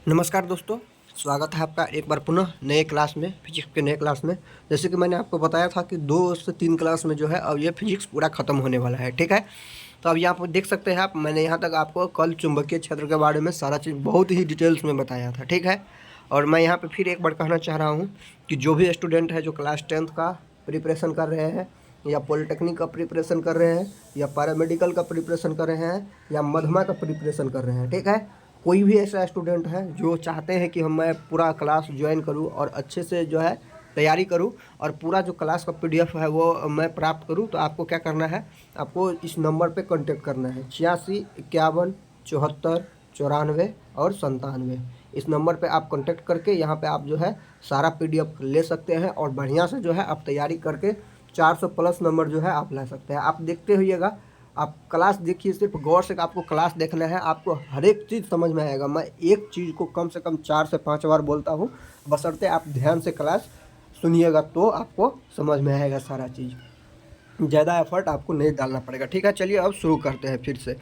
नमस्कार दोस्तों, स्वागत है आपका एक बार पुनः नए क्लास में, फिजिक्स के नए क्लास में। जैसे कि मैंने आपको बताया था कि 2 से 3 क्लास में जो है अब ये फिजिक्स पूरा ख़त्म होने वाला है, ठीक है। तो अब यहाँ पर देख सकते हैं आप, मैंने यहाँ तक आपको कल चुंबकीय क्षेत्र के बारे में सारा चीज़ बहुत ही डिटेल्स में बताया था, ठीक है। और मैं यहाँ पर फिर एक बार कहना चाह रहा हूँ कि जो भी स्टूडेंट है जो क्लास 10th का प्रिपरेशन कर रहे हैं, या पॉलिटेक्निक का प्रिपरेशन कर रहे हैं, या पैरामेडिकल का प्रिपरेशन कर रहे हैं, या मध्यमा का प्रिपरेशन कर रहे हैं, ठीक है। कोई भी ऐसा स्टूडेंट है जो चाहते हैं कि मैं पूरा क्लास ज्वाइन करूं और अच्छे से जो है तैयारी करूं और पूरा जो क्लास का पीडीएफ है वो मैं प्राप्त करूं, तो आपको क्या करना है, आपको इस नंबर पे कांटेक्ट करना है 86 51 74 94 और 97। इस नंबर पे आप कांटेक्ट करके यहाँ पे आप जो है सारा पीडीएफ ले सकते हैं और बढ़िया से जो है आप तैयारी करके 400 प्लस नंबर जो है आप ला सकते हैं। आप देखते होइएगा, आप क्लास देखिए, सिर्फ गौर से आपको क्लास देखना है, आपको हर एक चीज़ समझ में आएगा। मैं एक चीज़ को कम से कम 4 से 5 बार बोलता हूँ, बशर्ते आप ध्यान से क्लास सुनिएगा तो आपको समझ में आएगा सारा चीज़। ज़्यादा एफर्ट आपको नहीं डालना पड़ेगा, ठीक है। चलिए अब शुरू करते हैं फिर से।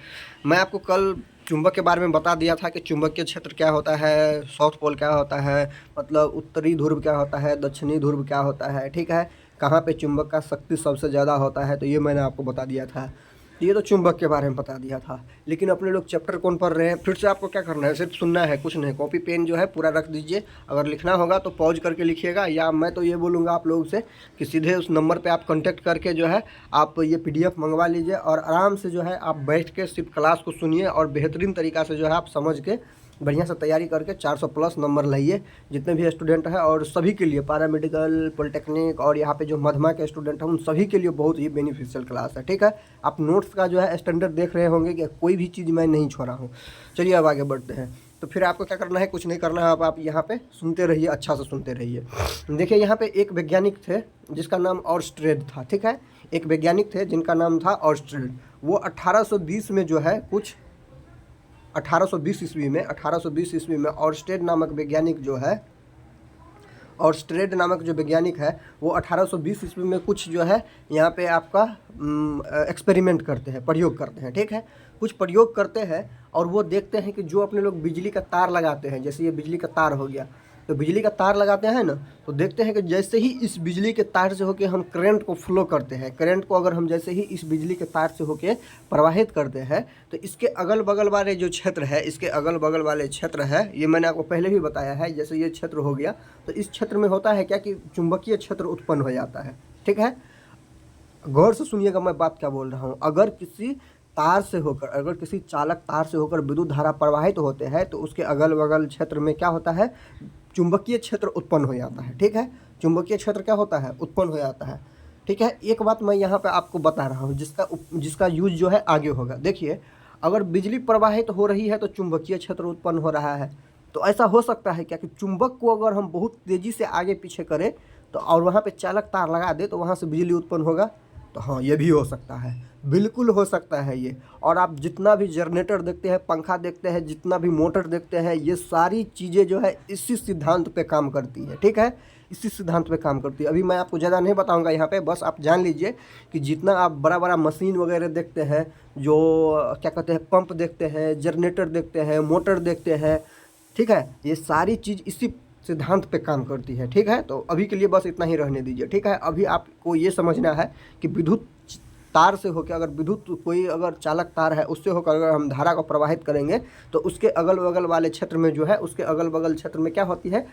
मैं आपको कल चुंबक के बारे में बता दिया था कि चुंबकीय क्षेत्र क्या होता है, साउथ पोल क्या होता है, मतलब उत्तरी ध्रुव क्या होता है, दक्षिणी ध्रुव क्या होता है, ठीक है। कहाँ पे चुंबक का शक्ति सबसे ज़्यादा होता है, तो ये मैंने आपको बता दिया था। ये तो चुंबक के बारे में बता दिया था, लेकिन अपने लोग चैप्टर कौन पढ़ रहे हैं। फिर से आपको क्या करना है, सिर्फ सुनना है, कुछ नहीं। कॉपी पेन जो है पूरा रख दीजिए, अगर लिखना होगा तो पॉज करके लिखिएगा, या मैं तो ये बोलूँगा आप लोगों से कि सीधे उस नंबर पे आप कांटेक्ट करके जो है आप ये पीडीएफ मंगवा लीजिए और आराम से जो है आप बैठ के सिर्फ क्लास को सुनिए और बेहतरीन तरीक़ा से जो है आप समझ के बढ़िया से तैयारी करके 400 प्लस नंबर लाइए, जितने भी स्टूडेंट हैं। और सभी के लिए, पैरामेडिकल, पॉलिटेक्निक और यहाँ पे जो मध्यमा के स्टूडेंट हैं, उन सभी के लिए बहुत ही बेनिफिशियल क्लास है, ठीक है। आप नोट्स का जो है स्टैंडर्ड देख रहे होंगे कि कोई भी चीज़ मैं नहीं छोड़ा हूँ। चलिए अब आगे बढ़ते हैं। तो फिर आपको क्या करना है, कुछ नहीं करना है, आप यहाँ पे सुनते रहिए, अच्छा से सुनते रहिए। देखिए यहाँ पे एक वैज्ञानिक थे जिसका नाम ऑर्स्ट्रेड था, ठीक है। एक वैज्ञानिक थे जिनका नाम था ऑर्स्ट्रेड। वो 1820 में जो है कुछ 1820 ईस्वी में 1820 ईस्वी में ऑर्स्टेड नामक वैज्ञानिक जो है, ऑर्स्ट्रेड नामक जो वैज्ञानिक है, वो 1820 ईस्वी में कुछ जो है यहाँ पे आपका एक्सपेरिमेंट करते हैं, प्रयोग करते हैं, ठीक है। कुछ प्रयोग करते हैं और वो देखते हैं कि जो अपने लोग बिजली का तार लगाते हैं, जैसे ये बिजली का तार हो गया, तो बिजली का तार लगाते हैं ना, तो देखते हैं कि जैसे ही इस बिजली के तार से होके हम करंट को फ्लो करते हैं, करंट को अगर हम जैसे ही इस बिजली के तार से होके प्रवाहित करते हैं, तो इसके अगल बगल वाले जो क्षेत्र है, इसके अगल बगल वाले क्षेत्र है, ये मैंने आपको पहले भी बताया है। जैसे ये क्षेत्र हो गया, तो इस क्षेत्र में होता है क्या कि चुंबकीय क्षेत्र उत्पन्न हो जाता है, ठीक है। गौर से सुनिएगा मैं बात क्या बोल रहा हूँ। अगर किसी तार से होकर, अगर किसी चालक तार से होकर विद्युत धारा प्रवाहित होते हैं, तो उसके अगल बगल क्षेत्र में क्या होता है, चुंबकीय क्षेत्र उत्पन्न हो जाता है, ठीक है। चुंबकीय क्षेत्र क्या होता है, उत्पन्न हो जाता है, ठीक है। एक बात मैं यहाँ पे आपको बता रहा हूँ जिसका यूज जो है आगे होगा। देखिए, अगर बिजली प्रवाहित हो रही है तो चुंबकीय क्षेत्र उत्पन्न हो रहा है, तो ऐसा हो सकता है क्या कि चुंबक को अगर हम बहुत तेज़ी से आगे पीछे करें तो और वहाँ पे चालक तार लगा दे तो वहाँ से बिजली उत्पन्न होगा। तो हाँ, ये भी हो सकता है, बिल्कुल हो सकता है ये। और आप जितना भी जनरेटर देखते हैं, पंखा देखते हैं, जितना भी मोटर देखते हैं, ये सारी चीज़ें जो है इसी सिद्धांत पे काम करती है, ठीक है। इसी सिद्धांत पे काम करती है। अभी मैं आपको ज़्यादा नहीं बताऊंगा यहाँ पे, बस आप जान लीजिए कि जितना आप बड़ा बड़ा मशीन वगैरह देखते हैं, जो क्या कहते हैं, पंप देखते हैं, जनरेटर देखते हैं, मोटर देखते हैं, ठीक है, ये सारी चीज़ इसी सिद्धांत पे काम करती है, ठीक है। तो अभी के लिए बस इतना ही रहने दीजिए, ठीक है। अभी आपको ये समझना है कि विद्युत तार से होकर, अगर विद्युत कोई अगर चालक तार है उससे होकर अगर हम धारा को प्रवाहित करेंगे तो उसके अगल बगल वाले क्षेत्र में जो है, उसके अगल बगल क्षेत्र में क्या होती है,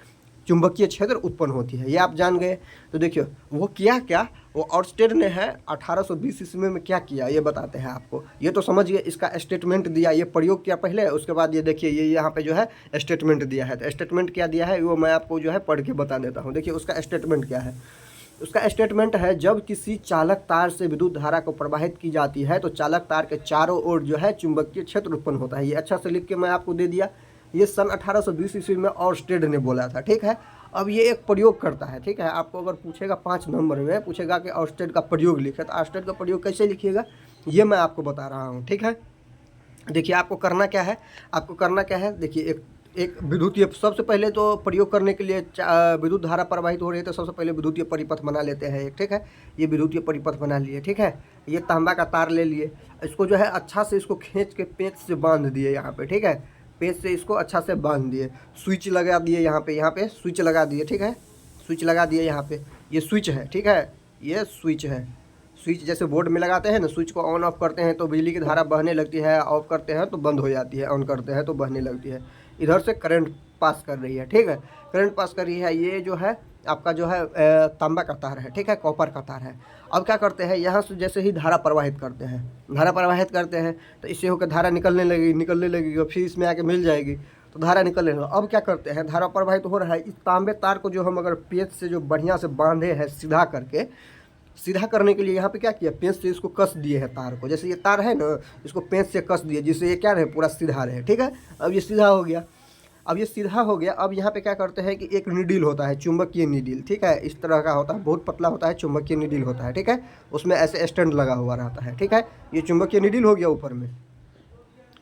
चुंबकीय क्षेत्र उत्पन्न होती है। ये आप जान गए। तो देखिए वो किया क्या, वो ऑर्स्टेड ने है 1820 ईस्वी में क्या किया, ये बताते हैं आपको। ये तो समझिए, इसका स्टेटमेंट दिया, ये प्रयोग किया पहले, उसके बाद ये देखिए ये यहाँ पे जो है स्टेटमेंट दिया है। तो स्टेटमेंट क्या दिया है वो मैं आपको जो है पढ़ के बता देता हूँ। देखिए उसका स्टेटमेंट क्या है। उसका स्टेटमेंट है, जब किसी चालक तार से विद्युत धारा को प्रवाहित की जाती है तो चालक तार के चारों ओर जो है चुंबकीय क्षेत्र उत्पन्न होता है। ये अच्छा से लिख के मैं आपको दे दिया। ये सन 1820 ईस्वी में ऑर्स्टेड ने बोला था, ठीक है। अब ये एक प्रयोग करता है, ठीक है। आपको अगर पूछेगा 5 नंबर में पूछेगा कि ऑर्स्टेड का प्रयोग लिखे, तो ऑर्स्टेड का प्रयोग कैसे लिखिएगा ये मैं आपको बता रहा हूँ, ठीक है। देखिए आपको करना क्या है, आपको करना क्या है, देखिए एक विद्युतीय, सबसे पहले तो प्रयोग करने के लिए विद्युत धारा प्रवाहित हो रही है तो सबसे पहले विद्युतीय परिपथ बना लेते हैं एक, ठीक है। ये विद्युतीय परिपथ बना लिए, ठीक है। ये तांबा का तार ले लिए, इसको जो है अच्छा से इसको खींच के पेंच से बांध दिए यहाँ पे, ठीक है। पेज से इसको अच्छा से बांध दिए, स्विच लगा दिए यहाँ पे स्विच लगा दिए, ठीक है, स्विच लगा दिए यहाँ पे, ये स्विच है, ठीक है, ये स्विच है। स्विच जैसे बोर्ड में लगाते हैं ना, स्विच को ऑन ऑफ करते हैं तो बिजली की धारा बहने लगती है, ऑफ करते हैं तो बंद हो जाती है, ऑन करते हैं तो बहने लगती है। इधर से करंट पास कर रही है, ठीक है, करंट पास कर रही है। ये जो है आपका जो है तांबा का तार है, ठीक है, कॉपर का तार है। अब क्या करते हैं, यहाँ से जैसे ही धारा प्रवाहित करते हैं, धारा प्रवाहित करते हैं तो इससे होकर धारा निकलने लगेगी और फिर इसमें आके मिल जाएगी तो धारा निकलने लगा। अब क्या करते हैं, धारा प्रवाहित हो रहा है, इस तांबे तार को जो हम अगर पेज से जो बढ़िया से बांधे हैं सीधा करके, सीधा करने के लिए यहाँ पे क्या किया, पेंच से इसको कस दिए हैं तार को। जैसे ये तार है ना, इसको पेंच से कस दिए जिससे ये क्या रहे, पूरा सीधा रहे, ठीक है। अब ये सीधा हो गया, अब ये सीधा हो गया। अब यहाँ पे क्या करते हैं कि एक नीडल होता है, चुंबकीय नीडल, ठीक है, इस तरह का होता है, बहुत पतला होता है, चुंबकीय नीडल होता है, ठीक है, उसमें ऐसे स्टैंड लगा हुआ रहता है, ठीक है। ये चुंबकीय नीडल हो गया, ऊपर में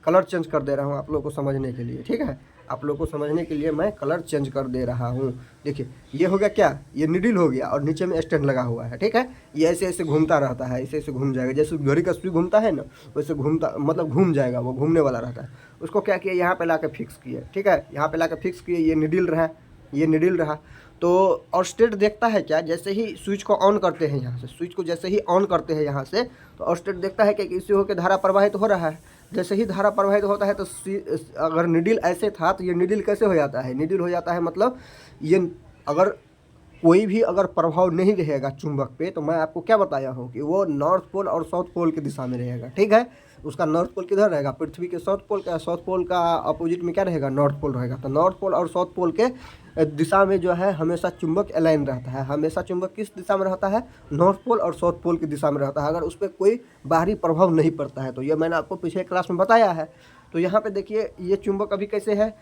कलर चेंज कर दे रहा हूँ आप लोग को समझने के लिए, ठीक है, आप लोग को समझने के लिए मैं कलर चेंज कर दे रहा हूँ। देखिए ये हो गया क्या, ये नीडल हो गया और नीचे में स्टैंड लगा हुआ है, ठीक है। ये ऐसे ऐसे घूमता रहता है, ऐसे ऐसे घूम जाएगा, जैसे घड़ी का सुई घूमता है ना, वैसे घूमता मतलब घूम जाएगा, वो घूमने वाला रहता है। उसको क्या किया, यहाँ पे ला के फिक्स किए, ठीक है, यहाँ पे ला के फिक्स किए, ये नीडल रहा, ये नीडल रहा। तो और स्टेट देखता है क्या, जैसे ही स्विच को ऑन करते हैं यहाँ से, स्विच को जैसे ही ऑन करते हैं यहाँ से, तो और स्टेट देखता है कि इससे होकर धारा प्रवाहित हो रहा है। जैसे ही धारा प्रवाहित होता है तो अगर नीडल ऐसे था तो ये नीडल कैसे हो जाता है, नीडल हो जाता है मतलब ये अगर कोई भी अगर प्रभाव नहीं रहेगा चुंबक पे, तो मैं आपको क्या बताया हूँ कि वो नॉर्थ पोल और साउथ पोल की दिशा में रहेगा, ठीक है। उसका नॉर्थ पोल किधर रहेगा, पृथ्वी के साउथ पोल का अपोजिट में क्या रहेगा, नॉर्थ पोल रहेगा। तो नॉर्थ पोल और साउथ पोल के दिशा में जो है हमेशा चुंबक अलाइन रहता है, हमेशा चुंबक किस दिशा में रहता है, नॉर्थ पोल और साउथ पोल की दिशा में रहता है, अगर उस पर कोई बाहरी प्रभाव नहीं पड़ता है। तो ये मैंने आपको पिछले क्लास में बताया है। तो यहाँ पे देखिए ये चुंबक अभी कैसे है,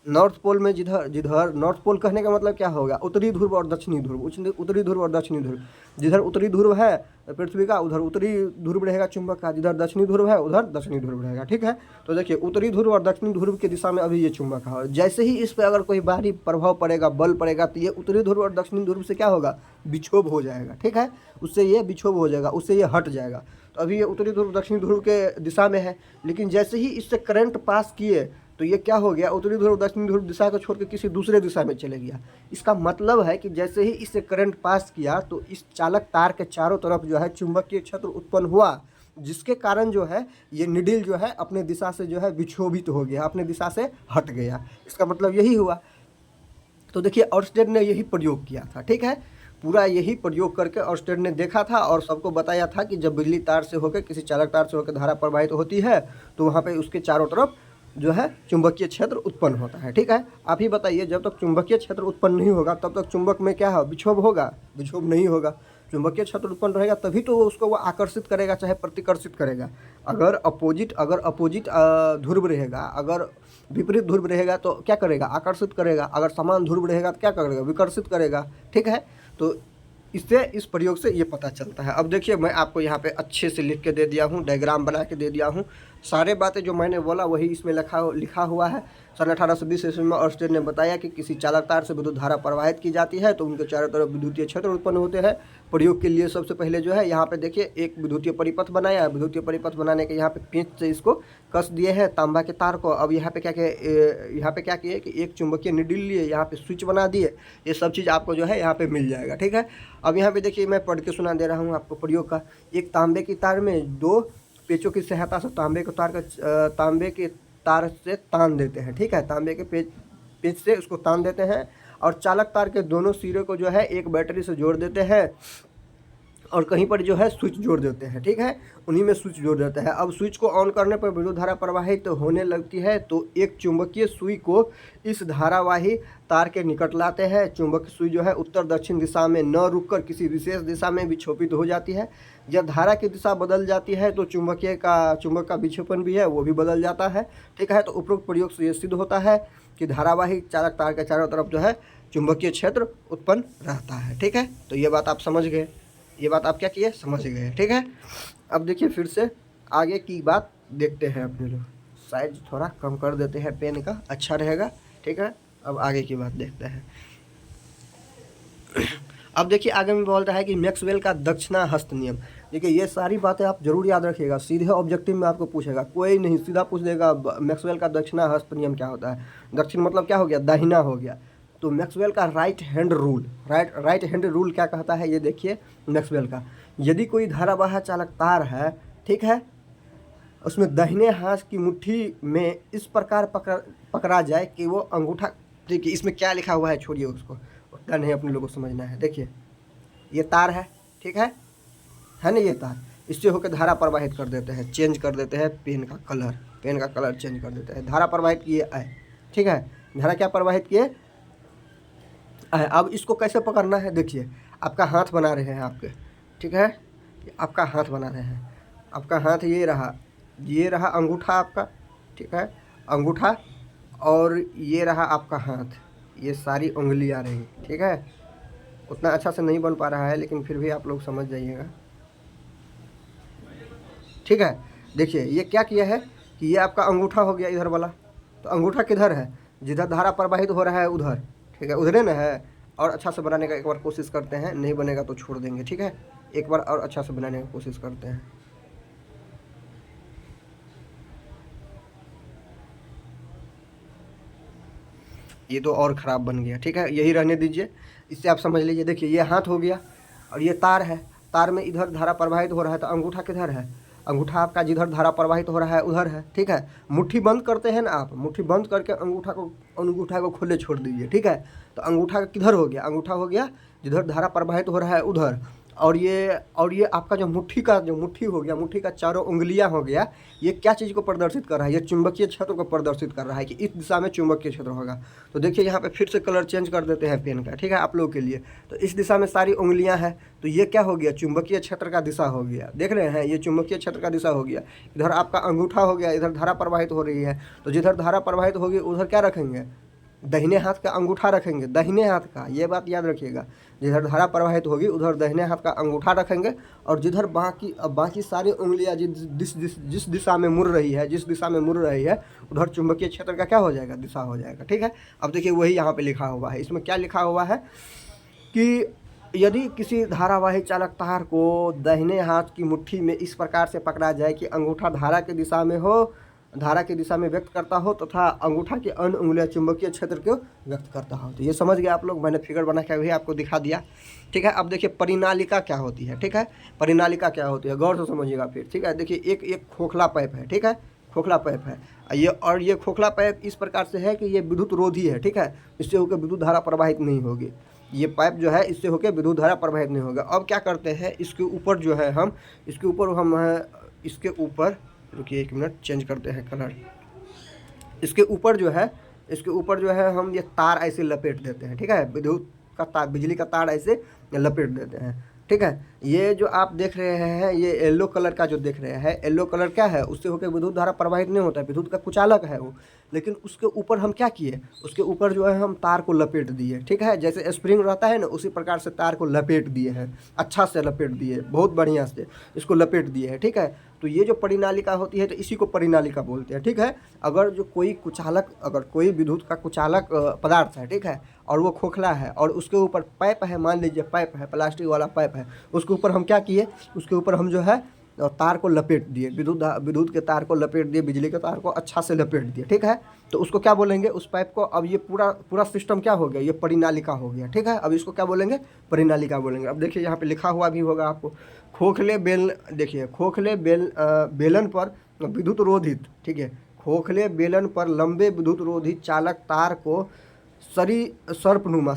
नॉर्थ पोल में जिधर जिधर नॉर्थ पोल कहने का मतलब क्या होगा, उत्तरी ध्रुव और दक्षिणी ध्रुव, उत्तरी ध्रुव और दक्षिणी ध्रुव। जिधर उत्तरी ध्रुव है पृथ्वी का उधर उत्तरी ध्रुव रहेगा चुंबक का, जिधर दक्षिणी ध्रुव है उधर दक्षिणी ध्रुव रहेगा, ठीक है। तो देखिए उत्तरी ध्रुव और दक्षिणी ध्रुव की दिशा में अभी ये चुंबक है। जैसे ही इस पर अगर कोई बाहरी प्रभाव पड़ेगा, बल पड़ेगा, तो ये उत्तरी ध्रुव और दक्षिणी ध्रुव से क्या होगा, विक्षोभ हो जाएगा, ठीक है, उससे ये विक्षोभ हो जाएगा, उससे ये हट जाएगा। तो अभी ये उत्तरी ध्रुव दक्षिणी ध्रुव के दिशा में है, लेकिन जैसे ही इससे करंट पास किए तो ये क्या हो गया, उत्तरी ध्रुव दक्षिणी ध्रुव दिशा को छोड़ के किसी दूसरे दिशा में चले गया। इसका मतलब है कि जैसे ही इससे करंट पास किया तो इस चालक तार के चारों तरफ जो है चुंबकीय क्षेत्र उत्पन्न हुआ, जिसके कारण जो है ये निडल जो है अपने दिशा से जो है विक्षोभित हो गया, अपने दिशा से हट गया। इसका मतलब यही हुआ। तो देखिए ऑर्स्टेड ने यही प्रयोग किया था, ठीक है, पूरा यही प्रयोग करके ऑर्स्टेड ने देखा था और सबको बताया था कि जब बिजली तार से होकर किसी चालक तार से होकर धारा प्रवाहित होती है तो वहाँ पे उसके चारों तरफ जो है चुंबकीय क्षेत्र उत्पन्न होता है, ठीक है। आप ही बताइए, जब तक चुंबकीय क्षेत्र उत्पन्न नहीं होगा तब तक चुंबक में क्या है, विक्षोभ होगा, विक्षोभ नहीं होगा। चुंबकीय क्षेत्र उत्पन्न रहेगा तभी तो उसको वो आकर्षित करेगा चाहे प्रतिकर्षित करेगा। अगर अपोजिट ध्रुव रहेगा, अगर विपरीत ध्रुव रहेगा तो क्या करेगा, आकर्षित करेगा, अगर समान ध्रुव रहेगा तो क्या करेगा, विकर्षित करेगा, ठीक है। तो इससे इस प्रयोग से ये पता चलता है। अब देखिए मैं आपको यहाँ पे अच्छे से लिख के दे दिया हूँ, डायग्राम बना के दे दिया हूँ, सारे बातें जो मैंने बोला वही इसमें लिखा हुआ है। सन 1820 ईस्वी में ऑर्स्टेड ने बताया कि किसी चालक तार से विद्युत धारा प्रवाहित की जाती है तो उनके चारों तरफ विद्युतीय क्षेत्र उत्पन्न होते हैं। प्रयोग के लिए सबसे पहले जो है यहाँ पे देखिए एक विद्युतीय परिपथ बनाया, विद्युतीय परिपथ बनाने के यहाँ पे पेंच से इसको कस दिए हैं तांबा के तार को। अब यहाँ पे क्या किए कि एक चुंबकीय निडल लिए, यहाँ पे स्विच बना दिए, ये सब चीज़ आपको जो है यहाँ पे मिल जाएगा, ठीक है। अब यहाँ पे देखिए मैं पढ़ के सुना दे रहा हूँ आपको प्रयोग का। एक तांबे की तार में दो पेचों की सहायता से तांबे के तार से तान देते हैं, ठीक है, तांबे के पेच से उसको तान देते हैं और चालक तार के दोनों सिरे को जो है एक बैटरी से जोड़ देते हैं और कहीं पर जो है स्विच जोड़ देते हैं, ठीक है, उन्हीं में स्विच जोड़ देते हैं। अब स्विच को ऑन करने पर विद्युत धारा प्रवाहित होने लगती है तो एक चुंबकीय सुई को इस धारावाही तार के निकट लाते हैं। चुंबकीय सुई जो है उत्तर दक्षिण दिशा में न रुककर किसी विशेष दिशा में विक्षोभित हो जाती है। जब धारा की दिशा बदल जाती है तो चुंबक का विक्षेपण भी है वो भी बदल जाता है, ठीक है। तो उपरोक्त प्रयोग से ये सिद्ध होता है कि धारावाही चालक तार के चारों तरफ जो है चुंबकीय क्षेत्र उत्पन्न रहता है, ठीक है। तो ये बात आप समझ गए, ये बात आप क्या किए, समझ गए, ठीक है। अब देखिए फिर से आगे की बात देखते हैं अपने लोग, साइज थोड़ा कम कर देते हैं पेन का, अच्छा रहेगा, ठीक है। अब आगे की बात देखते हैं। अब देखिए आगे में बोलता है कि मैक्सवेल का दक्षिणा हस्त नियम। देखिए ये सारी बातें आप जरूर याद रखिएगा, सीधे ऑब्जेक्टिव में आपको पूछेगा, कोई नहीं सीधा पूछ देगा मैक्सवेल का दक्षिणाहस्त नियम क्या होता है। दक्षिण मतलब क्या हो गया, दाहिना हो गया। तो मैक्सवेल का right hand rule, right hand rule क्या कहता है ये देखिए मैक्सवेल का, यदि कोई धारावाह चालक तार है, ठीक है, उसमें दाहिने हाथ की मुट्ठी में इस प्रकार पकड़ा जाए कि वो अंगूठा, देखिए इसमें क्या लिखा हुआ है छोड़िए उसको, उतना नहीं अपने लोगों को समझना है। देखिए ये तार है, ठीक है ना, ये तार, इससे होकर धारा प्रवाहित कर देते हैं, चेंज कर देते हैं पेन का कलर चेंज कर देते हैं। धारा प्रवाहित किए आए, ठीक है, धारा क्या प्रवाहित किए आए। अब इसको कैसे पकड़ना है, देखिए आपका हाथ बना रहे हैं आपके, ठीक है, आपका हाथ बना रहे हैं, आपका हाथ ये रहा अंगूठा आपका, ठीक है, अंगूठा, और ये रहा आपका हाथ, ये सारी उंगलियां रही, ठीक है। उतना अच्छा से नहीं बन पा रहा है लेकिन फिर भी आप लोग समझ जाइएगा, ठीक है। देखिए ये क्या किया है कि ये आपका अंगूठा हो गया इधर वाला, तो अंगूठा किधर है, जिधर धारा प्रवाहित हो रहा है उधर, ठीक है, उधरे ना है। और अच्छा से बनाने का एक बार कोशिश करते हैं, नहीं बनेगा तो छोड़ देंगे, ठीक है। एक बार और अच्छा से बनाने की कोशिश करते हैं। ये तो और ख़राब बन गया, ठीक है, यही रहने दीजिए, इससे आप समझ लीजिए। देखिए ये हाथ हो गया और ये तार है, तार में इधर धारा प्रवाहित हो रहा है, तो अंगूठा किधर है, अंगूठा आपका जिधर धारा प्रवाहित हो रहा है उधर है, ठीक है। मुट्ठी बंद करते हैं ना आप, मुट्ठी बंद करके अंगूठा को खुले छोड़ दीजिए, ठीक है। तो अंगूठा किधर हो गया, अंगूठा हो गया जिधर धारा प्रवाहित हो रहा है उधर। और ये आपका जो मुट्ठी हो गया, मुट्ठी का चारों उंगलियां हो गया, ये क्या चीज़ को प्रदर्शित कर रहा है, ये चुंबकीय क्षेत्र को प्रदर्शित कर रहा है कि इस दिशा में चुंबकीय क्षेत्र होगा। तो देखिए यहाँ पे फिर से कलर चेंज कर देते हैं पेन का, ठीक है, आप लोगों के लिए। तो इस दिशा में सारी उंगलियां हैं, तो ये क्या हो गया, चुंबकीय क्षेत्र का दिशा हो गया, देख रहे हैं, ये चुंबकीय क्षेत्र का दिशा हो गया। इधर आपका अंगूठा हो गया, इधर धारा प्रवाहित हो रही है, तो जिधर धारा प्रवाहित होगी उधर क्या रखेंगे, दाहिने हाथ का अंगूठा रखेंगे, दाहिने हाथ का, ये बात याद रखिएगा। जिधर धारा प्रवाहित होगी उधर दाहिने हाथ का अंगूठा रखेंगे, और जिधर बाकी सारी उंगलियां जिस दिशा में मुड़ रही है उधर चुंबकीय क्षेत्र का क्या हो जाएगा, दिशा हो जाएगा, ठीक है। अब देखिए वही यहाँ पे लिखा हुआ है, इसमें क्या लिखा हुआ है कि यदि किसी धारावाही चालक तार को दाहिने हाथ की मुट्ठी में इस प्रकार से पकड़ा जाए कि अंगूठा धारा की दिशा में हो, धारा की दिशा में व्यक्त करता हो, तथा अंगूठा की अन्य उंगलियां चुंबकीय क्षेत्र को व्यक्त करता हो। तो ये समझ गए आप लोग, मैंने फिगर बना के भी आपको दिखा दिया, ठीक है। अब देखिए परिनालिका क्या होती है, ठीक है, परिनालिका क्या होती है, गौर से समझिएगा फिर, ठीक है। देखिए एक खोखला पाइप है, ठीक है, खोखला पाइप है ये खोखला पाइप इस प्रकार से है कि ये विद्युत रोधी है, ठीक है, इससे होकर विद्युत धारा प्रवाहित नहीं होगी। ये पाइप जो है इससे होकर विद्युत धारा प्रवाहित नहीं होगा। अब क्या करते हैं, इसके ऊपर जो है हम इसके ऊपर रुकिए एक मिनट, चेंज करते हैं कलर। इसके ऊपर जो है हम ये तार ऐसे लपेट देते हैं, ठीक है, विद्युत का तार, बिजली का तार ऐसे लपेट देते हैं, ठीक है। ये जो आप देख रहे हैं, ये येलो कलर का जो देख रहे हैं, येलो कलर क्या है, उससे होकर विद्युत धारा प्रवाहित नहीं होता है, विद्युत का कुचालक है वो। लेकिन उसके ऊपर हम क्या किए, उसके ऊपर जो है हम तार को लपेट दिए, ठीक है, जैसे स्प्रिंग रहता है ना, उसी प्रकार से तार को लपेट दिए हैं, अच्छा से लपेट दिए, बहुत बढ़िया से इसको लपेट दिए हैं, ठीक है। तो ये जो परिनालिका होती है, तो इसी को परिनालिका बोलते हैं, ठीक है। अगर कोई विद्युत का कुचालक पदार्थ है, ठीक है, और वो खोखला है और उसके ऊपर पाइप है, मान लीजिए पाइप है, प्लास्टिक वाला पाइप है, उसके ऊपर हम क्या किए, उसके ऊपर हम जो है तार को लपेट दिए, विद्युत के तार को लपेट दिए, बिजली के तार को अच्छा से लपेट दिए, ठीक है। तो उसको क्या बोलेंगे, उस पाइप को, अब ये पूरा सिस्टम क्या हो गया, ये परिनालिका हो गया, ठीक है। अब इसको क्या बोलेंगे, परिनालिका बोलेंगे। अब देखिए यहाँ पे लिखा हुआ भी होगा आपको, खोखले बेलन पर विद्युत रोधित, ठीक है, खोखले बेलन पर लंबे विद्युत रोधित चालक तार को सरीसर्पनुमा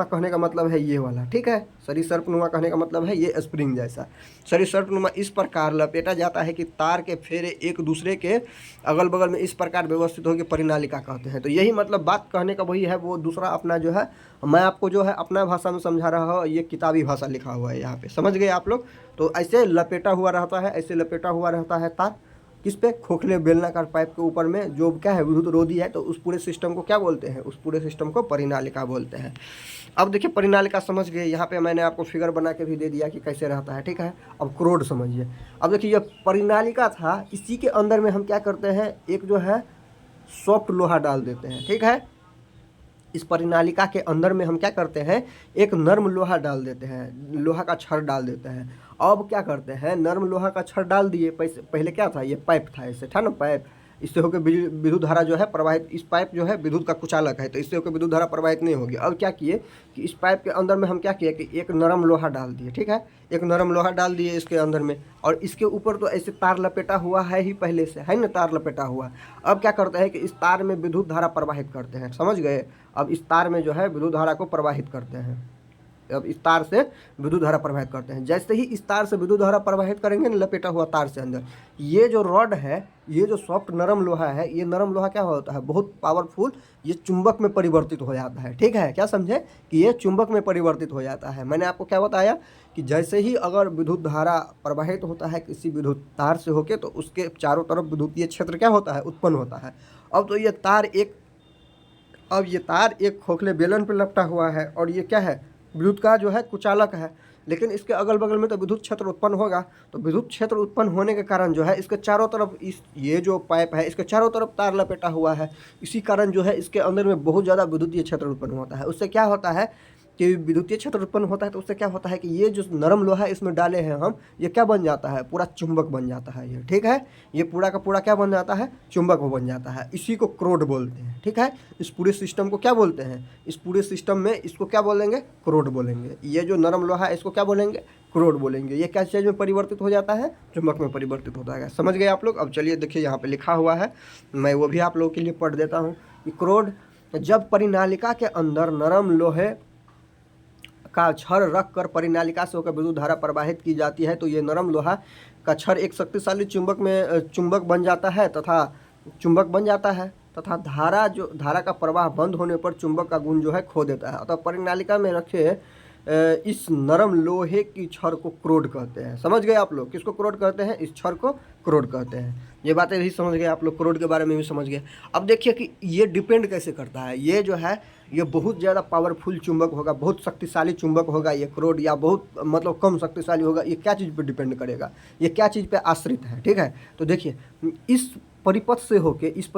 कहने का मतलब है ये वाला, ठीक है, सरीसर्पनुमा कहने का मतलब है ये स्प्रिंग जैसा। सरीसर्पनुमा इस प्रकार लपेटा जाता है कि तार के फेरे एक दूसरे के अगल बगल में इस प्रकार व्यवस्थित होकर परिनालिका कहते हैं। तो यही मतलब बात कहने का वही है, वो दूसरा अपना जो है, मैं आपको जो है अपना भाषा में समझा रहा हूँ, ये किताबी भाषा लिखा हुआ है यहाँ पे, समझ गए आप लोग। तो ऐसे लपेटा हुआ रहता है तार, किस पे, खोखले बेलनाकार पाइप के ऊपर में, जो क्या है, विद्युत रोधी है। तो उस पूरे सिस्टम को क्या बोलते हैं, उस पूरे सिस्टम को परिनालिका बोलते हैं। अब देखिए परिनालिका समझ गए, यहाँ पे मैंने आपको फिगर बना के भी दे दिया कि कैसे रहता है, ठीक है। अब क्रोड समझिए। अब देखिए ये परिनालिका था, इसी के अंदर में हम क्या करते हैं, एक जो है सॉफ्ट लोहा डाल देते हैं, ठीक है, इस परिनालिका के अंदर में हम क्या करते हैं, एक नर्म लोहा डाल देते हैं, लोहा का छड़ डाल देते हैं। अब क्या करते हैं, नर्म लोहा का छड़ डाल दिए, पहले क्या था, ये पाइप था, ऐसे था ना पाइप, इससे होकर विद्युत धारा जो है प्रवाहित, इस पाइप जो है विद्युत का कुचालक है, तो इससे होकर विद्युत धारा प्रवाहित नहीं होगी। अब क्या किए कि इस पाइप के अंदर में हम क्या किए कि एक नरम लोहा डाल दिए, ठीक है, एक नरम लोहा डाल दिए इसके अंदर में, और इसके ऊपर तो ऐसे तार लपेटा हुआ है ही पहले से, है ना, तार लपेटा हुआ। अब क्या करते हैं कि इस तार में विद्युत धारा प्रवाहित करते हैं, समझ गए। अब इस तार में जो है विद्युत धारा को प्रवाहित करते हैं, अब इस तार से विद्युत धारा प्रवाहित करते हैं। जैसे ही इस तार से विद्युत धारा प्रवाहित करेंगे ना, लपेटा हुआ तार से अंदर, ये जो रॉड है, ये जो सॉफ्ट नरम लोहा है, ये नरम लोहा क्या होता है, बहुत पावरफुल, ये चुंबक में परिवर्तित हो जाता है, ठीक है, क्या समझे कि ये चुंबक में परिवर्तित हो जाता है। मैंने आपको क्या बताया कि जैसे ही अगर विद्युत धारा प्रवाहित होता है किसी विद्युत तार से होके, तो उसके चारों तरफ विद्युतीय क्षेत्र क्या होता है, उत्पन्न होता है। अब ये तार एक खोखले बेलन पर लपटा हुआ है, और ये क्या है, विद्युत का जो है कुचालक है, लेकिन इसके अगल बगल में तो विद्युत क्षेत्र उत्पन्न होगा। तो विद्युत क्षेत्र उत्पन्न होने के कारण जो है इसके चारों तरफ, ये जो पाइप है इसके चारों तरफ तार लपेटा हुआ है, इसी कारण जो है इसके अंदर में बहुत ज़्यादा विद्युतीय क्षेत्र उत्पन्न होता है। उससे क्या होता है कि विद्युतीय क्षेत्र उत्पन्न होता है, तो उससे क्या होता है कि ये जो नरम लोहा इसमें डाले हैं हम, ये क्या बन जाता है, पूरा चुंबक बन जाता है ये, ठीक है, ये पूरा का पूरा क्या बन जाता है, चुंबक बन जाता है। इसी को क्रोड बोलते हैं, ठीक है। इस पूरे सिस्टम को क्या बोलते हैं, इस पूरे सिस्टम में इसको क्या बोलेंगे, क्रोड बोलेंगे। ये जो नरम लोहा है इसको क्या बोलेंगे, क्रोड बोलेंगे। ये क्या चीज़ में परिवर्तित हो जाता है, चुंबक में परिवर्तित होता है। समझ गए आप लोग। अब चलिए देखिए यहाँ पे लिखा हुआ है, मैं वो भी आप लोगों के लिए पढ़ देता हूँ कि क्रोड, जब परिनालिका के अंदर नरम लोहे का छड़ रख कर परिनालिका से होकर विद्युत धारा प्रवाहित की जाती है, तो ये नरम लोहा का छड़ एक शक्तिशाली चुंबक बन जाता है तथा धारा का प्रवाह बंद होने पर चुंबक का गुण जो है खो देता है। अतः परिनालिका में रखे इस नरम लोहे की छड़ को क्रोड कहते हैं। समझ गए आप लोग, किसको क्रोड कहते हैं, इस छड़ को क्रोड कहते हैं। ये बातें भी समझ गए आप लोग, क्रोड के बारे में भी समझ गए। अब देखिए कि ये डिपेंड कैसे करता है, ये जो है ये बहुत ज़्यादा पावरफुल चुंबक होगा, बहुत शक्तिशाली चुंबक होगा ये क्रोड, या बहुत मतलब कम शक्तिशाली होगा, ये क्या चीज़ पे डिपेंड करेगा, ये क्या चीज़ पे आश्रित है, ठीक है। तो देखिए इस परिपथ से होके, इस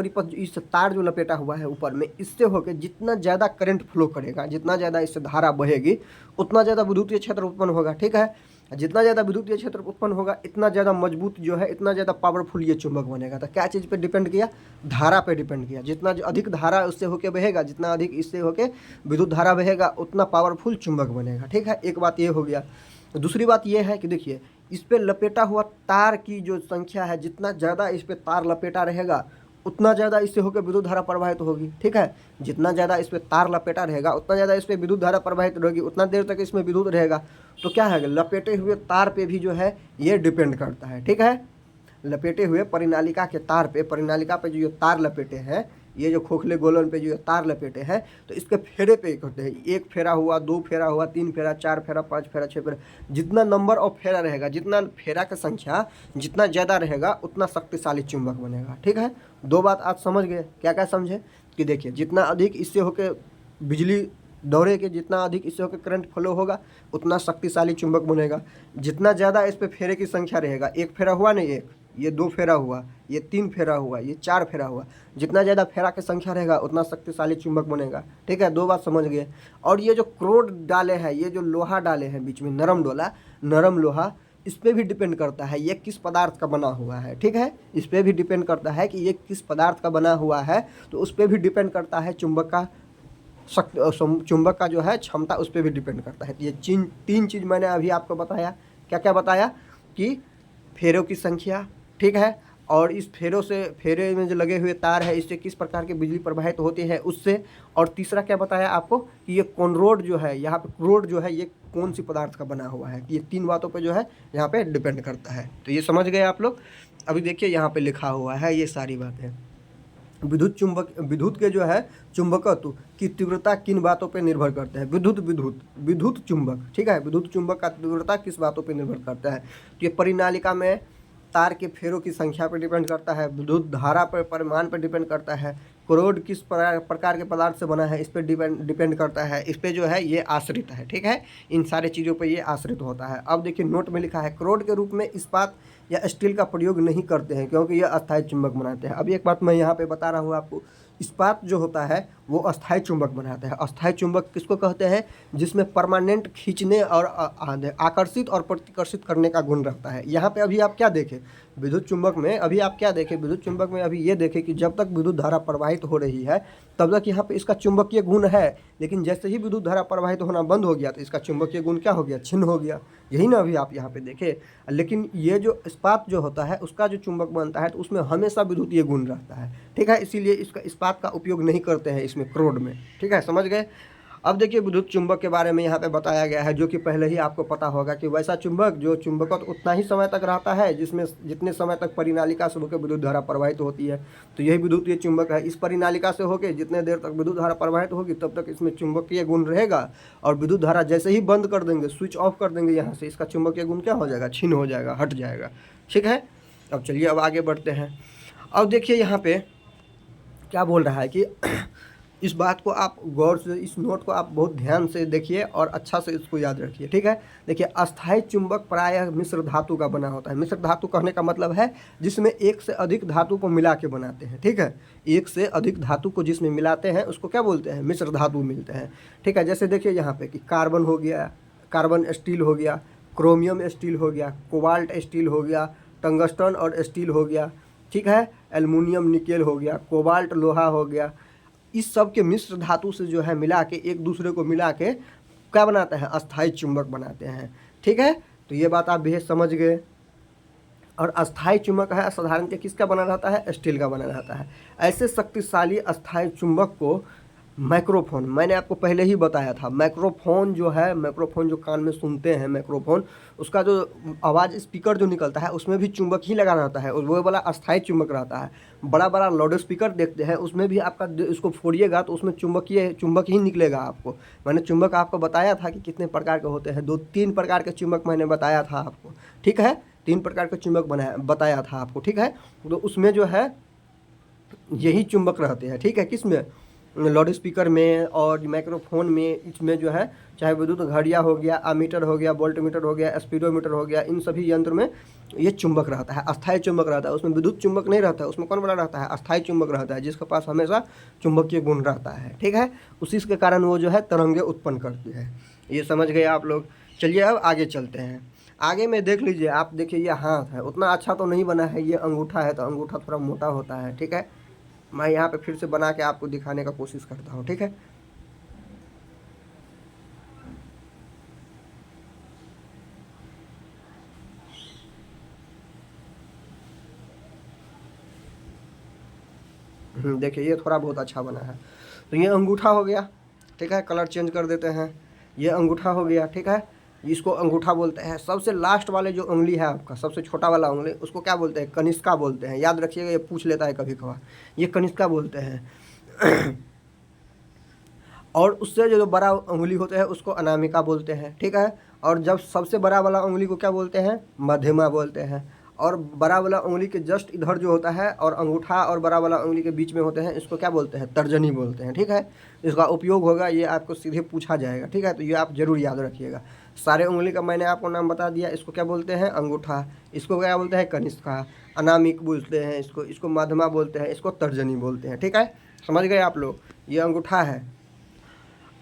तार जो लपेटा हुआ है ऊपर में, इससे होके जितना ज़्यादा करंट फ्लो करेगा, जितना ज़्यादा इससे धारा बहेगी, उतना ज़्यादा विद्युतीय क्षेत्र उत्पन्न होगा, ठीक है। जितना ज़्यादा विद्युतीय क्षेत्र उत्पन्न होगा, इतना ज़्यादा मजबूत जो है, इतना ज़्यादा पावरफुल ये चुंबक बनेगा। तो क्या चीज़ पे डिपेंड किया, धारा पे डिपेंड किया। जितना अधिक धारा उससे होके बहेगा, जितना अधिक इससे होके विद्युत धारा बहेगा, उतना पावरफुल चुंबक बनेगा, ठीक है। एक बात ये हो गया। दूसरी बात ये है कि देखिए इस पे लपेटा हुआ तार की जो संख्या है, जितना ज़्यादा इस पे तार लपेटा रहेगा, उतना ज़्यादा इससे होकर विद्युत धारा प्रवाहित होगी, ठीक है। जितना ज़्यादा इस पे तार लपेटा रहेगा, उतना ज़्यादा इस पे विद्युत धारा प्रवाहित रहेगी, उतना देर तक इसमें विद्युत रहेगा। तो क्या है, लपेटे हुए तार पे भी जो है ये डिपेंड करता है, ठीक है। लपेटे हुए परिनालिका के तार पे, परिनालिका पे जो तार लपेटे हैं, ये जो खोखले गोलन पे जो तार लपेटे हैं, तो इसके फेरे पे करते हैं। एक फेरा हुआ, दो फेरा हुआ, तीन फेरा, चार फेरा, पाँच फेरा, छः फेरा, जितना नंबर ऑफ फेरा रहेगा, जितना फेरा का संख्या जितना ज़्यादा रहेगा, उतना शक्तिशाली चुंबक बनेगा, ठीक है। दो बात आज समझ गए, क्या क्या समझे कि देखिए जितना अधिक इससे होके बिजली दौड़ेगी, जितना अधिक इससे होकर करंट फ्लो होगा, उतना शक्तिशाली चुंबक बनेगा। जितना ज़्यादा इस पर फेरे की संख्या रहेगा, एक फेरा हुआ नहीं, एक, ये दो फेरा हुआ, ये तीन फेरा हुआ, ये चार फेरा हुआ, जितना ज़्यादा फेरा की संख्या रहेगा, उतना शक्तिशाली चुंबक बनेगा, ठीक है। दो बात समझ गए। और ये जो क्रोड डाले हैं, ये जो लोहा डाले हैं बीच में, नरम लोहा, इस पर भी डिपेंड करता है ये किस पदार्थ का बना हुआ है, ठीक है। इस पर भी डिपेंड करता है कि ये किस पदार्थ का बना हुआ है, तो उस पर भी डिपेंड करता है चुंबक का जो है क्षमता, उस पर भी डिपेंड करता है। ये तीन चीज़ मैंने अभी आपको बताया। क्या क्या बताया कि फेरों की संख्या, ठीक है, और इस फेरे में जो लगे हुए तार है, इससे किस प्रकार की बिजली प्रवाहित होती है उससे। और तीसरा क्या बताया आपको कि ये कॉनरोड जो है, यहाँ पे क्रोड जो है, ये कौन सी पदार्थ का बना हुआ है। ये तीन बातों पे जो है यहाँ पे डिपेंड करता है। तो ये समझ गए आप लोग। अभी देखिए यहाँ पे लिखा हुआ है ये सारी बातें। विद्युत के जो है चुंबकत्व की तीव्रता किन बातों पे निर्भर करते हैं। विद्युत चुंबक, ठीक है, विद्युत चुंबक का तीव्रता किस बातों पे निर्भर करता है। तो ये परिनालिका में तार के फेरों की संख्या पर डिपेंड करता है, विद्युत धारा पर परिमाण पर डिपेंड करता है, क्रोड किस प्रकार के पदार्थ से बना है इस पर डिपेंड करता है, इस पे जो है ये आश्रित है, ठीक है। इन सारे चीज़ों पे ये आश्रित होता है। अब देखिए नोट में लिखा है, क्रोड के रूप में इस्पात या स्टील का प्रयोग नहीं करते हैं क्योंकि ये अस्थायी चुंबक बनाते हैं। अब एक बात मैं यहाँ पे बता रहा हूँ आपको, इस्पात जो होता है वो अस्थायी चुंबक बनाता है। अस्थायी चुंबक किसको कहते हैं? जिसमें परमानेंट खींचने और आकर्षित और प्रतिकर्षित करने का गुण रहता है। यहाँ पे अभी आप क्या देखें, विद्युत चुंबक में अभी आप क्या देखें, विद्युत चुंबक में अभी ये देखें कि जब तक विद्युत धारा प्रवाहित हो रही है तब तक यहाँ पे इसका चुंबकीय गुण है, लेकिन जैसे ही विद्युत धारा प्रवाहित होना बंद हो गया तो इसका चुंबकीय गुण क्या हो गया? छिन्न हो गया। यही ना अभी आप यहाँ पे देखें। लेकिन ये जो इस्पात जो होता है उसका जो चुंबक बनता है तो उसमें हमेशा विद्युतीय गुण रहता है, ठीक है। इसीलिए इसका इस्पात का उपयोग नहीं करते हैं इसमें क्रोड में, ठीक है, समझ गए। अब देखिए विद्युत चुंबक के बारे में यहाँ पे बताया गया है, जो कि पहले ही आपको पता होगा कि वैसा चुंबक जो चुंबक उतना ही समय तक रहता है जिसमें जितने समय तक परिनालिका से होकर विद्युत धारा प्रवाहित होती है। तो यही विद्युतीय चुंबक है। इस परिनालिका से होकर जितने देर तक विद्युत धारा प्रवाहित होगी तब तक इसमें चुंबकीय गुण रहेगा, और विद्युत धारा जैसे ही बंद कर देंगे, स्विच ऑफ कर देंगे यहाँ से, इसका चुंबकीय गुण क्या हो जाएगा? छिन्न हो जाएगा, हट जाएगा, ठीक है। अब चलिए अब आगे बढ़ते हैं। अब देखिए यहाँ पे क्या बोल रहा है कि इस बात को आप गौर से, इस नोट को आप बहुत ध्यान से देखिए और अच्छा से इसको याद रखिए, ठीक है। देखिए अस्थायी चुंबक प्रायः मिश्र धातु का बना होता है। मिश्र धातु कहने का मतलब है जिसमें एक से अधिक धातु को मिला के बनाते हैं, ठीक है। एक से अधिक धातु को जिसमें मिलाते हैं उसको क्या बोलते हैं? मिश्र धातु मिलते हैं, ठीक है। जैसे देखिए यहाँ पे कि कार्बन हो गया, कार्बन स्टील हो गया, क्रोमियम स्टील हो गया, कोबाल्ट स्टील हो गया, टंगस्टन और स्टील हो गया, ठीक है, एल्युमिनियम निकेल हो गया, कोबाल्ट लोहा हो गया। इस सब के मिश्र धातु से जो है मिला के, एक दूसरे को मिला के क्या बनाते हैं? अस्थायी चुंबक बनाते हैं, ठीक है। तो ये बात आप भी समझ गए। और अस्थायी चुंबक है साधारणतः किसका बना रहता है? स्टील का बना रहता है। ऐसे शक्तिशाली अस्थायी चुंबक को माइक्रोफोन, मैंने आपको पहले ही बताया था, माइक्रोफोन जो है, माइक्रोफोन जो कान में सुनते हैं माइक्रोफोन, उसका जो आवाज़ स्पीकर जो निकलता है उसमें भी चुंबक ही लगा रहता है, और वो वाला अस्थायी चुंबक रहता है। बड़ा बड़ा लाउड स्पीकर देखते हैं उसमें भी आपका इसको फोड़िएगा तो उसमें चुंबक ही निकलेगा आपको। मैंने चुंबक आपको बताया था कि कितने प्रकार के होते हैं, 2-3 प्रकार के चुंबक मैंने बताया था आपको, ठीक है। 3 प्रकार के चुंबक बताया था आपको, ठीक है। तो उसमें जो है यही चुंबक रहते हैं, ठीक है। किस में? लाउड स्पीकर में और माइक्रोफोन में। इसमें जो है चाहे विद्युत घड़ियाँ हो गया, अमीटर हो गया, वोल्टमीटर हो गया, स्पीडोमीटर हो गया, इन सभी यंत्र में ये चुंबक रहता है, अस्थायी चुंबक रहता है। उसमें विद्युत चुंबक नहीं रहता है, उसमें कौन बना रहता है? अस्थायी चुंबक रहता है, जिसके पास हमेशा चुंबकीय गुण रहता है, ठीक है। उसी के कारण वो जो है तरंगे उत्पन्न करती है। ये समझ गए आप लोग। चलिए अब आगे चलते हैं। आगे में देख लीजिए, आप देखिए ये हाथ है, उतना अच्छा तो नहीं बना है। ये अंगूठा है तो अंगूठा थोड़ा मोटा होता है, ठीक है। मैं यहाँ पे फिर से बना के आपको दिखाने का कोशिश करता हूँ, ठीक है। देखिए ये थोड़ा बहुत अच्छा बना है। तो ये अंगूठा हो गया, ठीक है। कलर चेंज कर देते हैं। ये अंगूठा हो गया, ठीक है। इसको अंगूठा बोलते हैं। सबसे लास्ट वाले जो उंगली है आपका, सबसे छोटा वाला उंगली, उसको क्या बोलते हैं? कनिष्का बोलते हैं। याद रखिएगा, ये पूछ लेता है कभी कभार। ये कनिष्का बोलते हैं। और उससे जो बड़ा उंगली होते हैं उसको अनामिका बोलते हैं, ठीक है। और जब सबसे बड़ा वाला उंगली को क्या बोलते हैं? मध्यमा बोलते हैं। और बड़ा वाला उंगली के जस्ट इधर जो होता है और अंगूठा और बड़ा वाला उंगली के बीच में होते हैं, इसको क्या बोलते हैं? तर्जनी बोलते हैं, ठीक है। इसका उपयोग होगा, ये आपको सीधे पूछा जाएगा, ठीक है। तो ये आप जरूर याद रखिएगा। सारे उंगली का मैंने आपको नाम बता दिया। इसको क्या बोलते हैं? अंगूठा। इसको क्या बोलते हैं? कनिष्का। अनामिक बोलते हैं इसको मध्यमा बोलते हैं, इसको तर्जनी बोलते हैं, ठीक है। समझ गए आप लोग? ये अंगूठा है।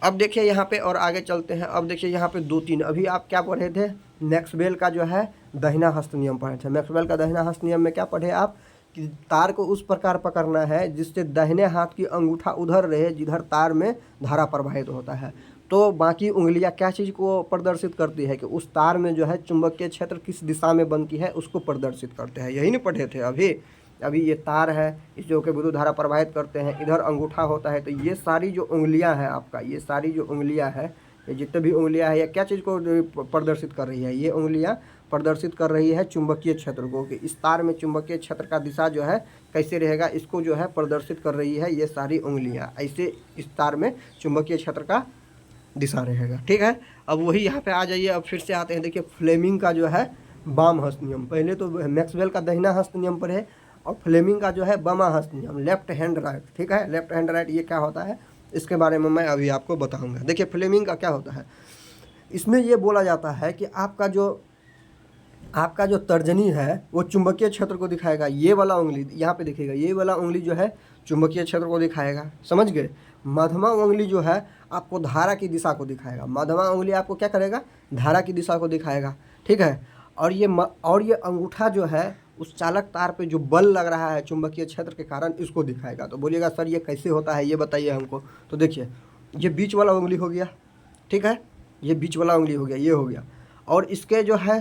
अब देखिए यहाँ पे और आगे चलते हैं। अब देखिए यहाँ पे 2-3 अभी आप क्या पढ़े थे? मैक्सवेल का जो है दाहिना हस्त नियम पढ़े थे। मैक्सवेल का दाहिना हस्त नियम में क्या पढ़े आप? कि तार को उस प्रकार पकड़ना है जिससे दाहिने हाथ की अंगूठा उधर रहे जिधर तार में धारा प्रवाहित होता है। तो बाकी उंगलियां क्या चीज़ को प्रदर्शित करती है? कि उस तार में जो है चुंबकीय क्षेत्र किस दिशा में बनती है उसको प्रदर्शित करते हैं। यही नहीं पढ़े थे अभी ये तार है, इस जो कि विद्युत धारा प्रवाहित करते हैं, इधर अंगूठा होता है। तो ये सारी जो उंगलियां हैं आपका, ये सारी जो उंगलियां हैं, ये जितने भी उंगलियां हैं, ये क्या चीज़ को प्रदर्शित कर रही है? ये उंगलियां प्रदर्शित कर रही है चुंबकीय क्षेत्र को, कि इस तार में चुंबकीय क्षेत्र का दिशा जो है कैसे रहेगा, इसको जो है प्रदर्शित कर रही है ये सारी उंगलियाँ। ऐसे इस तार में चुंबकीय क्षेत्र का दिशा रहेगा, ठीक है। अब वही यहाँ पे आ जाइए। अब फिर से आते हैं। देखिए फ्लेमिंग का जो है वाम हस्त नियम, पहले तो मैक्सवेल का दाहिना हस्त नियम पर है, और फ्लेमिंग का जो है बामा हस्त नियम, लेफ्ट हैंड राइट, ठीक है। लेफ्ट हैंड राइट ये क्या होता है इसके बारे में मैं अभी आपको बताऊंगा। देखिए फ्लेमिंग का क्या होता है, इसमें ये बोला जाता है कि आपका जो तर्जनी है वो चुंबकीय क्षेत्र को दिखाएगा। ये वाला उंगली यहाँ पे देखिएगा, ये वाला उंगली जो है चुंबकीय क्षेत्र को दिखाएगा, समझ गए। मध्यमा उंगली जो है आपको धारा की दिशा को दिखाएगा, मध्यमा उंगली आपको क्या करेगा, धारा की दिशा को दिखाएगा, ठीक है। और ये अंगूठा जो है उस चालक तार पे जो बल लग रहा है चुंबकीय क्षेत्र के कारण, इसको दिखाएगा। तो बोलिएगा सर ये कैसे होता है, ये बताइए हमको। तो देखिए, ये बीच वाला उंगली हो गया, ठीक है, ये बीच वाला उंगली हो गया, ये हो गया। और इसके जो है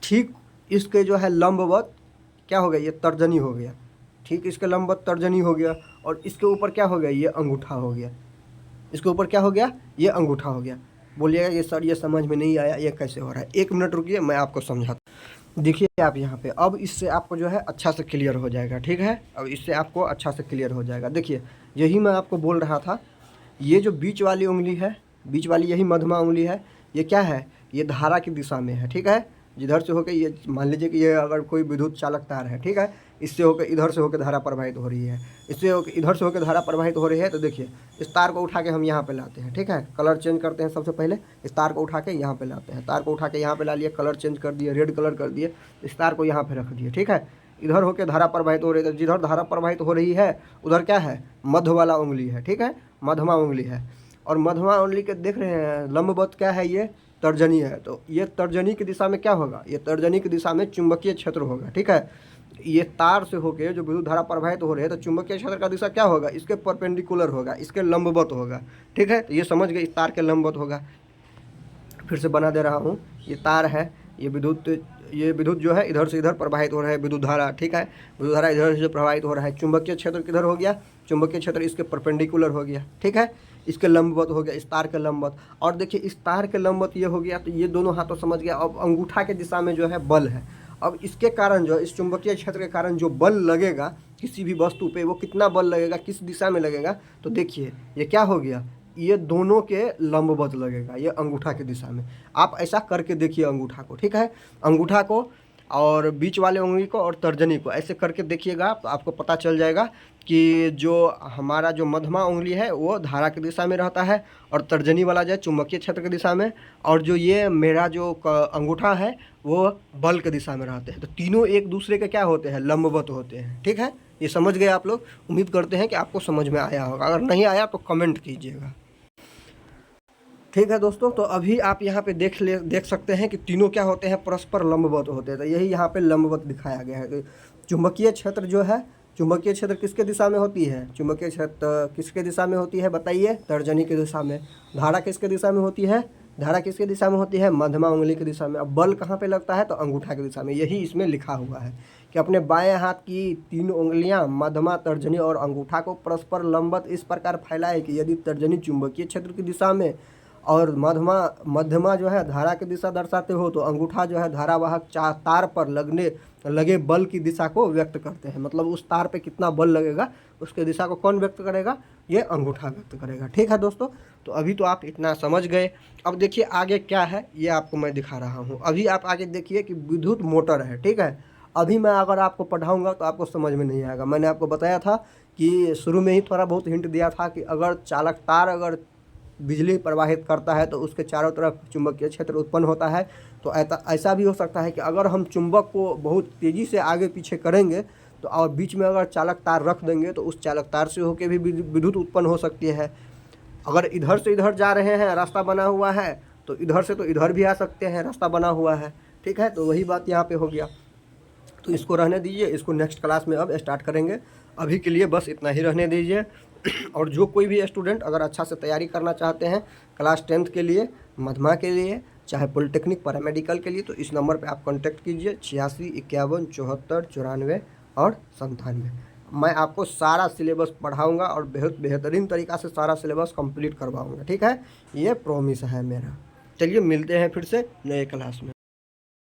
ठीक इसके जो है लंबवत क्या हो गया, ये तर्जनी हो गया, ठीक, इसके लंबवत तर्जनी हो गया। और इसके ऊपर क्या हो गया, ये अंगूठा हो गया, इसके ऊपर क्या हो गया, ये अंगूठा हो गया। बोलिएगा ये सर ये समझ में नहीं आया, ये कैसे हो रहा है। 1 मिनट रुकिए, मैं आपको समझाता हूँ। देखिए आप यहाँ पे, अब इससे आपको जो है अच्छा से क्लियर हो जाएगा, ठीक है। अब इससे आपको अच्छा से क्लियर हो जाएगा। देखिए यही मैं आपको बोल रहा था, ये जो बीच वाली उंगली है, बीच वाली यही मध्यमा उंगली है, ये क्या है, ये धारा की दिशा में है, ठीक है। जिधर से होकर ये मान लीजिए कि ये अगर कोई विद्युत चालक तार है, ठीक है, इससे होकर इधर से होकर धारा प्रवाहित हो रही है, इससे होकर इधर से होकर धारा प्रवाहित हो रही है। तो देखिए इस तार को उठा के हम यहाँ पे लाते हैं, ठीक है, कलर चेंज करते हैं। सबसे पहले इस तार को उठा के यहाँ पे लाते हैं, तार को उठा के यहाँ पे ला लिए, कलर चेंज कर दिए, रेड कलर कर दिए, इस तार को यहाँ पे रख दिए, ठीक है। इधर होकर धारा प्रवाहित हो रही है, तो जिधर धारा प्रवाहित हो रही है उधर क्या है, मध्य वाला उंगली है, ठीक है, मध्यमा उंगली है। और मध्यमा उंगली के देख रहे हैं लंबवत क्या है, ये तर्जनी है। तो ये तर्जनी की दिशा में क्या होगा, ये तर्जनी की दिशा में चुंबकीय क्षेत्र होगा, ठीक है। ये तार से होके जो विद्युत धारा प्रवाहित हो रही है, तो चुंबकीय क्षेत्र का दिशा क्या होगा, इसके परपेंडिकुलर होगा, इसके लंबवत होगा, ठीक है। तो ये समझ गए, इस तार के लंबवत होगा। फिर से बना दे रहा हूँ, ये तार है, ये विद्युत जो है इधर से इधर प्रवाहित हो रहा है, विद्युत धारा, ठीक है, विद्युत धारा इधर से प्रवाहित हो रहा है। चुंबकीय क्षेत्र किधर हो गया, चुंबकीय क्षेत्र इसके परपेंडिकुलर हो गया, ठीक है, इसके लंबवत हो गया, इस तार के लंबवत। और देखिए इस तार के लंबवत ये हो गया, तो ये दोनों हाथों समझ गया। अब अंगूठा के दिशा में जो है बल है, अब इसके कारण जो इस चुंबकीय क्षेत्र के कारण जो बल लगेगा किसी भी वस्तु पे, वो कितना बल लगेगा, किस दिशा में लगेगा। तो देखिए ये क्या हो गया, ये दोनों के लंबवत लगेगा, ये अंगूठा की दिशा में। आप ऐसा करके देखिए अंगूठा को, ठीक है, अंगूठा को और बीच वाले उंगली को और तर्जनी को ऐसे करके देखिएगा, तो आपको पता चल जाएगा कि जो हमारा जो मध्यमा उंगली है वो धारा की दिशा में रहता है, और तर्जनी वाला जो है चुंबकीय क्षेत्र की दिशा में, और जो ये मेरा जो अंगूठा है वो बल की दिशा में रहते हैं। तो तीनों एक दूसरे के क्या होते हैं, लंबवत होते हैं, ठीक है। ये समझ गए आप लोग। उम्मीद करते हैं कि आपको समझ में आया होगा, अगर नहीं आया तो कमेंट कीजिएगा, ठीक है दोस्तों। तो अभी आप यहाँ पे देख सकते हैं कि तीनों क्या होते हैं, परस्पर लंबवत होते हैं। तो यही यहाँ पे लंबवत दिखाया गया है। चुंबकीय क्षेत्र जो है, चुंबकीय क्षेत्र किसके दिशा में होती है, चुंबकीय क्षेत्र किसके दिशा में होती है बताइए, तर्जनी की दिशा में। धारा किसके दिशा में होती है, धारा किसके दिशा में होती है, मध्यमा उंगली की दिशा में। अब बल कहाँ पे लगता है, तो अंगूठा की दिशा में। यही इसमें लिखा हुआ है कि अपने बाएं हाथ की 3 उंगलियां मध्यमा, तर्जनी और अंगूठा को परस्पर लंबवत इस प्रकार फैलाए कि यदि तर्जनी चुंबकीय क्षेत्र की दिशा में और मध्यमा जो है धारा की दिशा दर्शाते हो, तो अंगूठा जो है धारावाहक तार पर लगे बल की दिशा को व्यक्त करते हैं। मतलब उस तार पे कितना बल लगेगा उसके दिशा को कौन व्यक्त करेगा, ये अंगूठा व्यक्त करेगा, ठीक है दोस्तों। तो अभी तो आप इतना समझ गए। अब देखिए आगे क्या है, ये आपको मैं दिखा रहा हूँ। अभी आप आगे देखिए कि विद्युत मोटर है, ठीक है। अभी मैं अगर आपको पढ़ाऊँगा तो आपको समझ में नहीं आएगा। मैंने आपको बताया था कि शुरू में ही थोड़ा बहुत हिंट दिया था कि अगर चालक तार अगर बिजली प्रवाहित करता है तो उसके चारों तरफ चुंबकीय क्षेत्र उत्पन्न होता है। तो ऐसा भी हो सकता है कि अगर हम चुंबक को बहुत तेज़ी से आगे पीछे करेंगे तो और बीच में अगर चालक तार रख देंगे तो उस चालक तार से होकर भी विद्युत उत्पन्न हो सकती है। अगर इधर से इधर जा रहे हैं, रास्ता बना हुआ है, तो इधर से तो इधर भी आ सकते हैं, रास्ता बना हुआ है, ठीक है। तो वही बात यहाँ पे हो गया। तो इसको रहने दीजिए, इसको नेक्स्ट क्लास में अब स्टार्ट करेंगे। अभी के लिए बस इतना ही रहने दीजिए। और जो कोई भी स्टूडेंट अगर अच्छा से तैयारी करना चाहते हैं क्लास 10th के लिए, मध्यमा के लिए, चाहे पॉलिटेक्निक, पैरामेडिकल के लिए, तो इस नंबर पे आप कांटेक्ट कीजिए 86 51 74 94 और 97। मैं आपको सारा सिलेबस पढ़ाऊंगा और बहुत बेहतरीन तरीक़ा से सारा सिलेबस कंप्लीट करवाऊंगा, ठीक है। ये प्रॉमिस है मेरा। चलिए मिलते हैं फिर से नए क्लास में।